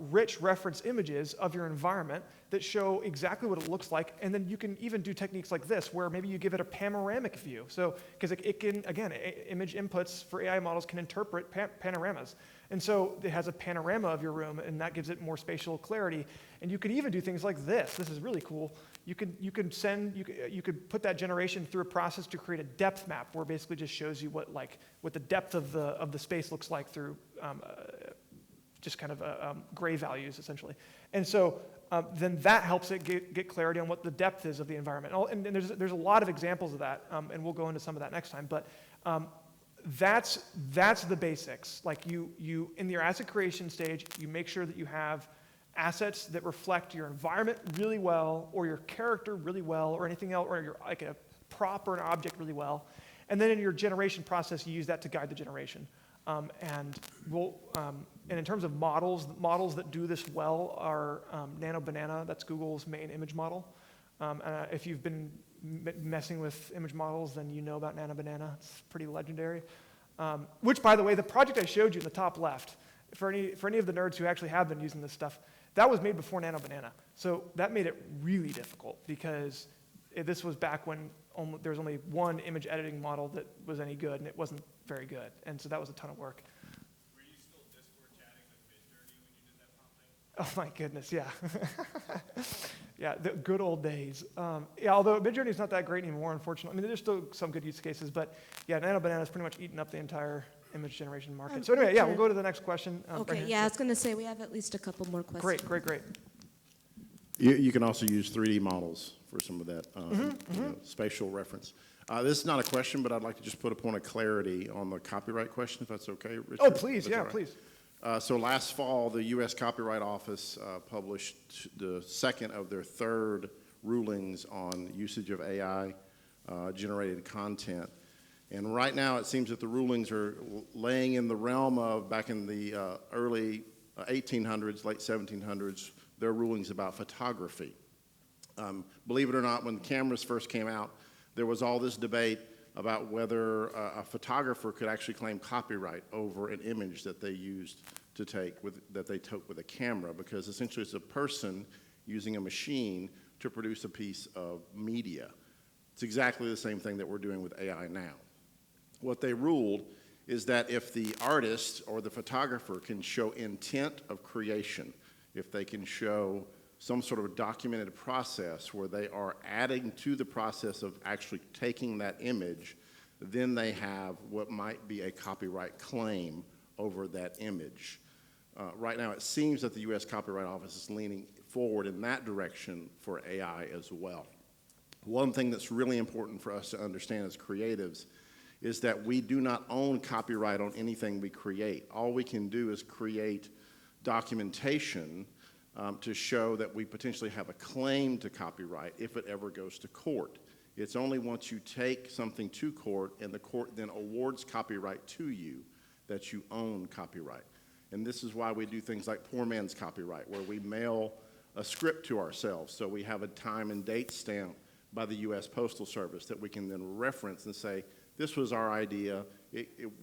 rich reference images of your environment that show exactly what it looks like, and then you can even do techniques like this, where maybe you give it a panoramic view. So, because it can, again, image inputs for AI models can interpret panoramas. And so it has a panorama of your room, and that gives it more spatial clarity. And you could even do things like this. This is really cool. You could put that generation through a process to create a depth map, where it basically just shows you what the depth of the space looks like through just kind of gray values, essentially. And so then that helps it get clarity on what the depth is of the environment. And there's a lot of examples of that, and we'll go into some of that next time. But that's the basics. Like you in your asset creation stage, you make sure that you have assets that reflect your environment really well, or your character really well, or anything else, or like a prop or an object really well. And then in your generation process, you use that to guide the generation. And in terms of models that do this well are Nano Banana. That's Google's main image model. If you've been messing with image models, then you know about Nano Banana. It's pretty legendary. Which, by the way, the project I showed you in the top left, for any of the nerds who actually have been using this stuff, that was made before Nano Banana. So that made it really difficult, because this was back when there was only one image editing model that was any good, and it wasn't very good. And so that was a ton of work. Were you still Discord chatting with Midjourney when you did that prompting? Oh my goodness, yeah. Yeah, the good old days. Although Midjourney is not that great anymore, unfortunately. I mean, there's still some good use cases, but yeah, Nano Banana is pretty much eaten up the entire image generation market. So anyway, yeah, we'll go to the next question. Okay, right yeah, I was going to say we have at least a couple more questions. Great. You can also use 3D models for some of that spatial reference. This is not a question, but I'd like to just put a point of clarity on the copyright question, if that's okay, Richard? Oh, please, That's yeah, all right. please. So last fall, the U.S. Copyright Office published the second of their third rulings on usage of AI generated content. And right now, it seems that the rulings are laying in the realm of back in the early 1800s, late 1700s, their rulings about photography. Believe it or not, when cameras first came out, there was all this debate about whether a photographer could actually claim copyright over an image that they used to take that they took with a camera, because essentially it's a person using a machine to produce a piece of media. It's exactly the same thing that we're doing with AI now. What they ruled is that if the artist or the photographer can show intent of creation, if they can show some sort of documented process where they are adding to the process of actually taking that image, then they have what might be a copyright claim over that image. Right now, it seems that the U.S. Copyright Office is leaning forward in that direction for AI as well. One thing that's really important for us to understand as creatives is that we do not own copyright on anything we create. All we can do is create documentation to show that we potentially have a claim to copyright if it ever goes to court. It's only once you take something to court and the court then awards copyright to you that you own copyright. And this is why we do things like poor man's copyright, where we mail a script to ourselves. So we have a time and date stamp by the U.S. Postal Service that we can then reference and say, this was our idea.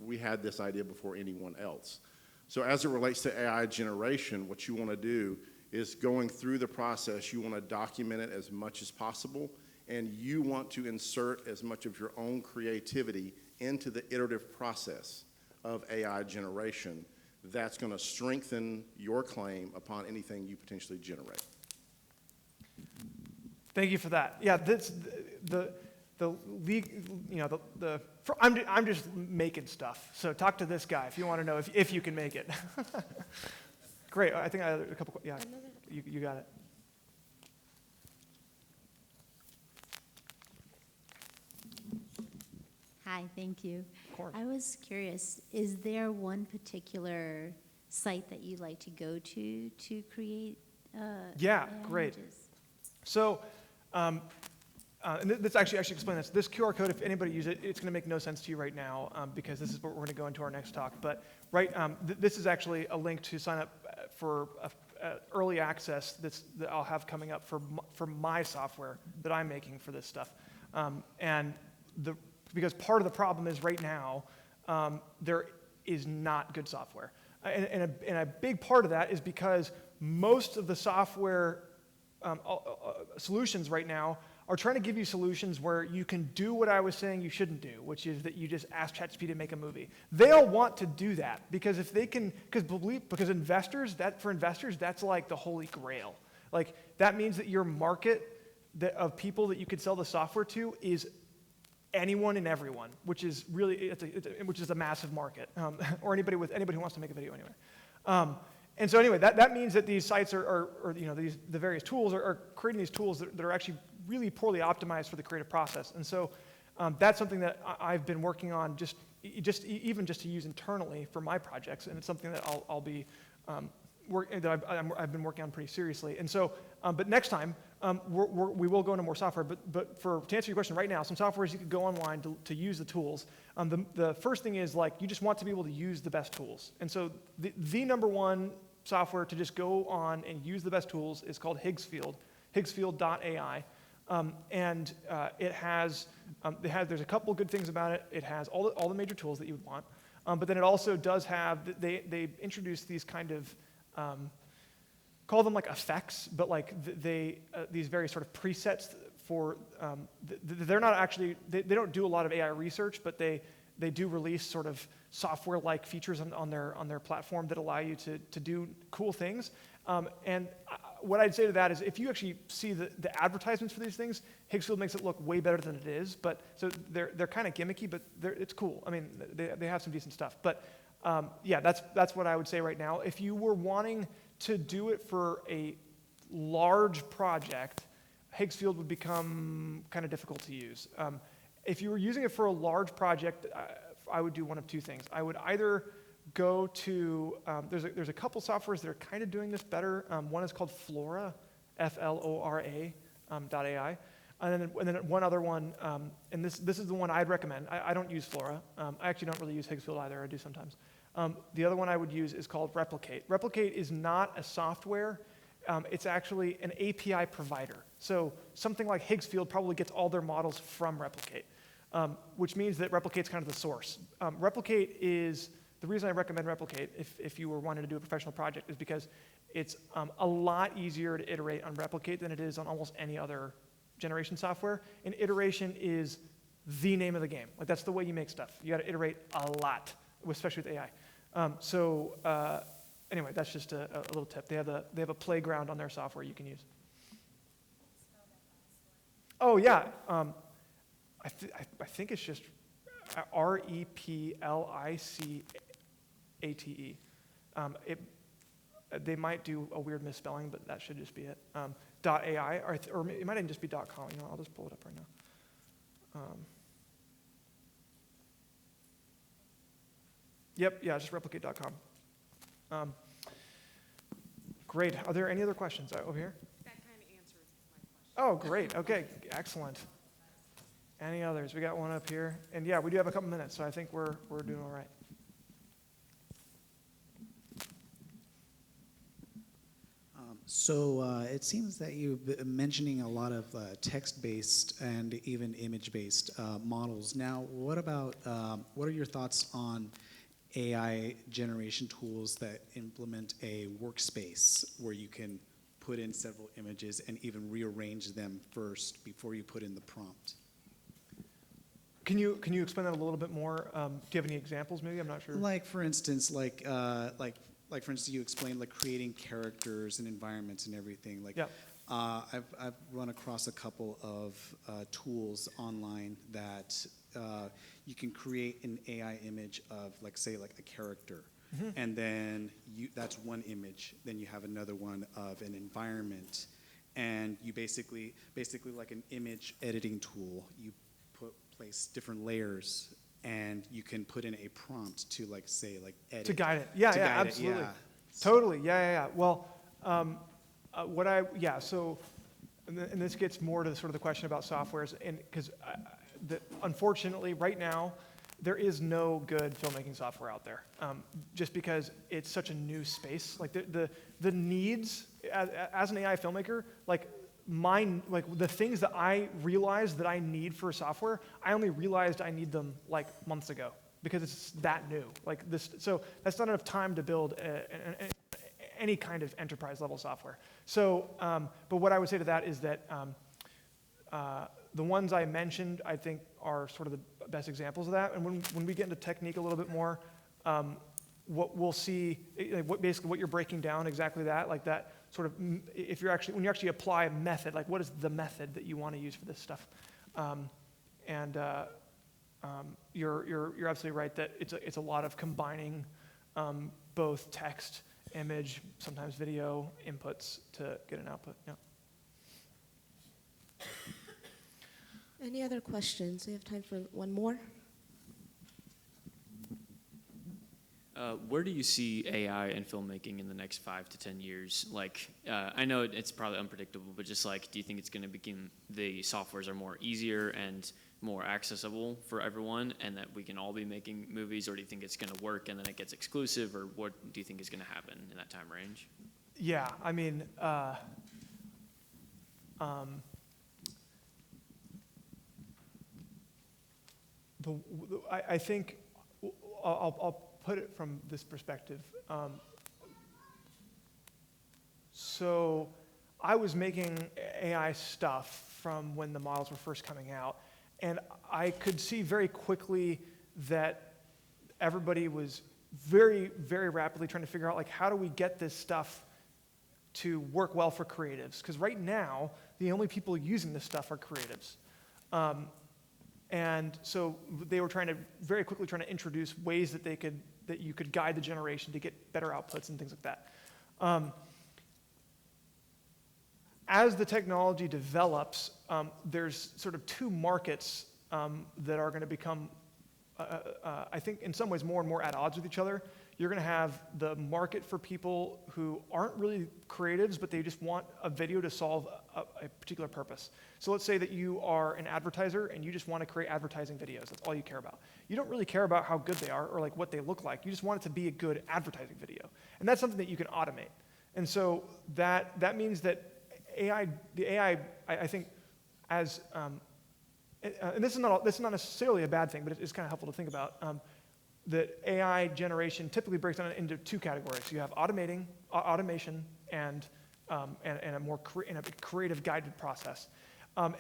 We had this idea before anyone else. So as it relates to AI generation, what you want to do is going through the process, you want to document it as much as possible, and you want to insert as much of your own creativity into the iterative process of AI generation. That's going to strengthen your claim upon anything you potentially generate. Thank you for that. Yeah, I'm just making stuff. So talk to this guy if you want to know if you can make it. Great. I think I had a couple. Yeah, you got it. Hi, thank you. Of course. I was curious, is there one particular site that you like to go to create Yeah, AI great. images? So, and let's actually explain this. This QR code, if anybody uses it, it's going to make no sense to you right now because this is what we're going to go into our next talk. But this is actually a link to sign up for early access that I'll have coming up for my software that I'm making for this stuff. Because part of the problem is right now there is not good software, and a big part of that is because most of the software solutions right now are trying to give you solutions where you can do what I was saying you shouldn't do, which is that you just ask ChatGPT to make a movie. They'll want to do that because if they can, because investors, for investors, that's like the holy grail. Like that means that your market of people that you could sell the software to is anyone and everyone, which is really which is a massive market, or anybody who wants to make a video anyway. And so anyway, that means that these sites the various tools are creating these tools that are actually really poorly optimized for the creative process. And so that's something that I've been working on even just to use internally for my projects, and it's something that I'll be I've been working on pretty seriously. And so, but next time we will go into more software. But to answer your question right now, some softwares you could go online to use the tools. The first thing is like you just want to be able to use the best tools. And so the number one software to just go on and use the best tools is called Higgsfield, higgsfield.ai. There's a couple good things about it. It has all the major tools that you would want. But then it also does have, they introduce these kind of, call them like effects, but like these various sort of presets for, they're not actually, they don't do a lot of AI research, but they do release sort of software-like features on their platform that allow you to do cool things. What I'd say to that is if you actually see the advertisements for these things, Higgsfield makes it look way better than it is. But so they're kind of gimmicky, but it's cool. I mean, they have some decent stuff. But yeah, that's what I would say right now. If you were wanting to do it for a large project, Higgsfield would become kind of difficult to use. If you were using it for a large project, I would do one of two things. I would either go to, there's a couple softwares that are kind of doing this better. One is called Flora, Flora, .ai. And then one other one, and this is the one I'd recommend. I don't use Flora. I actually don't really use Higgsfield either. I do sometimes. The other one I would use is called Replicate. Replicate is not a software. It's actually an API provider. So something like Higgsfield probably gets all their models from Replicate, which means that Replicate's kind of the source. Replicate is, the reason I recommend Replicate if you were wanting to do a professional project is because it's a lot easier to iterate on Replicate than it is on almost any other generation software. And iteration is the name of the game. Like that's the way you make stuff. You got to iterate a lot, especially with AI. Anyway, that's just a little tip. They have a playground on their software you can use. Oh yeah, I think it's just REPLICATE. They might do a weird misspelling, but that should just be it. .ai, or it might even just be .com. You know, I'll just pull it up right now. Yep, yeah, just replicate.com. Great. Are there any other questions over here? That kind of answers my question. Oh, great. Okay, excellent. Any others? We got one up here. And yeah, we do have a couple minutes, so I think we're doing all right. So it seems that you've been mentioning a lot of text-based and even image-based models. Now, what about, what are your thoughts on AI generation tools that implement a workspace where you can put in several images and even rearrange them first before you put in the prompt? Can you explain that a little bit more? Do you have any examples maybe? I'm not sure. Like, for instance, like for instance, you explained like creating characters and environments and everything. Like, Yeah. I've run across a couple of tools online that you can create an AI image of, like, say, like a character, and then that's one image. Then you have another one of an environment, and you basically like an image editing tool. You place different layers, and you can put in a prompt to, like, say, like edit. To guide it. Yeah, yeah, absolutely. Totally. Yeah. Well, so, and this gets more to sort of the question about softwares, and because unfortunately, right now, there is no good filmmaking software out there, just because it's such a new space. Like the needs as an AI filmmaker, like the things that I realized that I need for software, I only realized I need them like months ago because it's that new. Like this, so that's not enough time to build any kind of enterprise level software. So, but what I would say to that is that the ones I mentioned, I think, are sort of the best examples of that. And when we get into technique a little bit more, what we'll see, basically what you're breaking down, exactly that, like that sort of, when you actually apply a method, like what is the method that you want to use for this stuff? You're absolutely right that it's a lot of combining both text, image, sometimes video inputs to get an output. Yeah. Any other questions? We have time for one more. Where do you see AI in filmmaking in the next 5 to 10 years? Like, I know it's probably unpredictable, but just like, do you think it's going to become, the softwares are more easier and more accessible for everyone, and that we can all be making movies, or do you think it's going to work and then it gets exclusive, or what do you think is going to happen in that time range? Yeah, I mean, I think I'll put it from this perspective. So I was making AI stuff from when the models were first coming out, and I could see very quickly that everybody was very, very rapidly trying to figure out, like, how do we get this stuff to work well for creatives? Because right now, the only people using this stuff are creatives. And so they were very quickly trying to introduce ways that you could guide the generation to get better outputs and things like that. As the technology develops, there's sort of two markets that are going to become, I think, in some ways more and more at odds with each other. You're going to have the market for people who aren't really creatives, but they just want a video to solve a particular purpose. So let's say that you are an advertiser and you just want to create advertising videos. That's all you care about. You don't really care about how good they are or like what they look like. You just want it to be a good advertising video. And that's something that you can automate. And so that means that the AI, I think, as and this is not necessarily a bad thing, but it's kind of helpful to think about. That AI generation typically breaks down into two categories. You have automation, and a more creative guided process.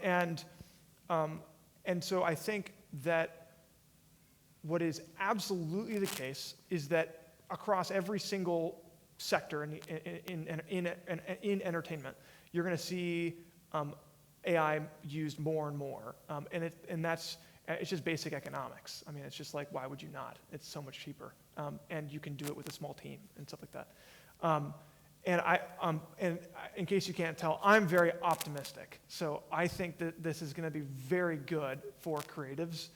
And so I think that what is absolutely the case is that across every single sector in entertainment. You're going to see AI used more and more, and it's just basic economics. I mean, it's just like, why would you not? It's so much cheaper, and you can do it with a small team and stuff like that. And in case you can't tell, I'm very optimistic. So I think that this is going to be very good for creatives,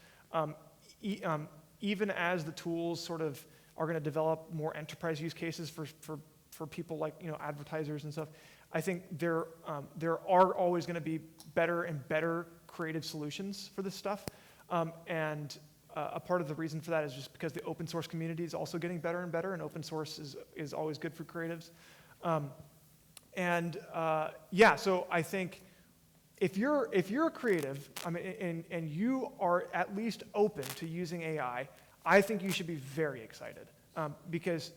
even as the tools sort of are going to develop more enterprise use cases for people like advertisers and stuff. I think there are always going to be better and better creative solutions for this stuff, and a part of the reason for that is just because the open source community is also getting better and better, and open source is always good for creatives. So I think if you're a creative, I mean, and you are at least open to using AI, I think you should be very excited, because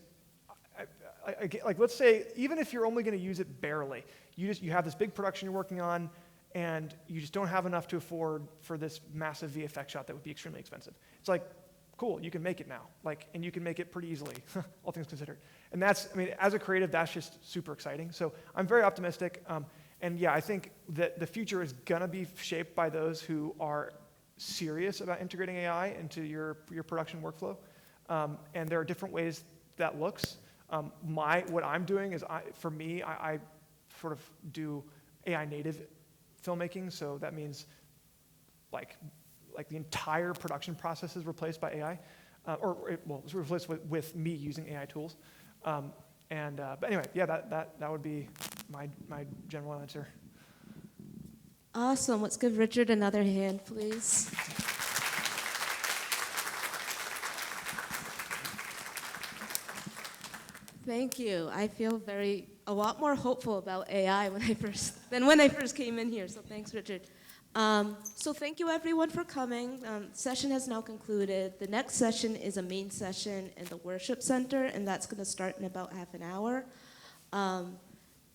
like, let's say, even if you're only going to use it barely, you have this big production you're working on, and you just don't have enough to afford for this massive VFX shot that would be extremely expensive. It's like, cool, you can make it now, and you can make it pretty easily, all things considered. And that's, I mean, as a creative, that's just super exciting. So I'm very optimistic, and yeah, I think that the future is gonna be shaped by those who are serious about integrating AI into your production workflow. And there are different ways that looks. What I'm doing is, for me, I sort of do AI native filmmaking, so that means like the entire production process is replaced by AI, it's replaced with me using AI tools. But anyway, yeah, that would be my general answer. Awesome. Let's give Richard another hand, please. Thank you. I feel a lot more hopeful about AI than when I first came in here. So thanks, Richard. So thank you everyone for coming. Session has now concluded. The next session is a main session in the worship center, and that's going to start in about half an hour.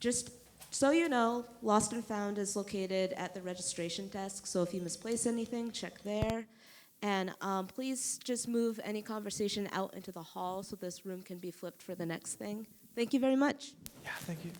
Just so you know, Lost and Found is located at the registration desk. So if you misplace anything, check there. And please just move any conversation out into the hall so this room can be flipped for the next thing. Thank you very much. Yeah, thank you.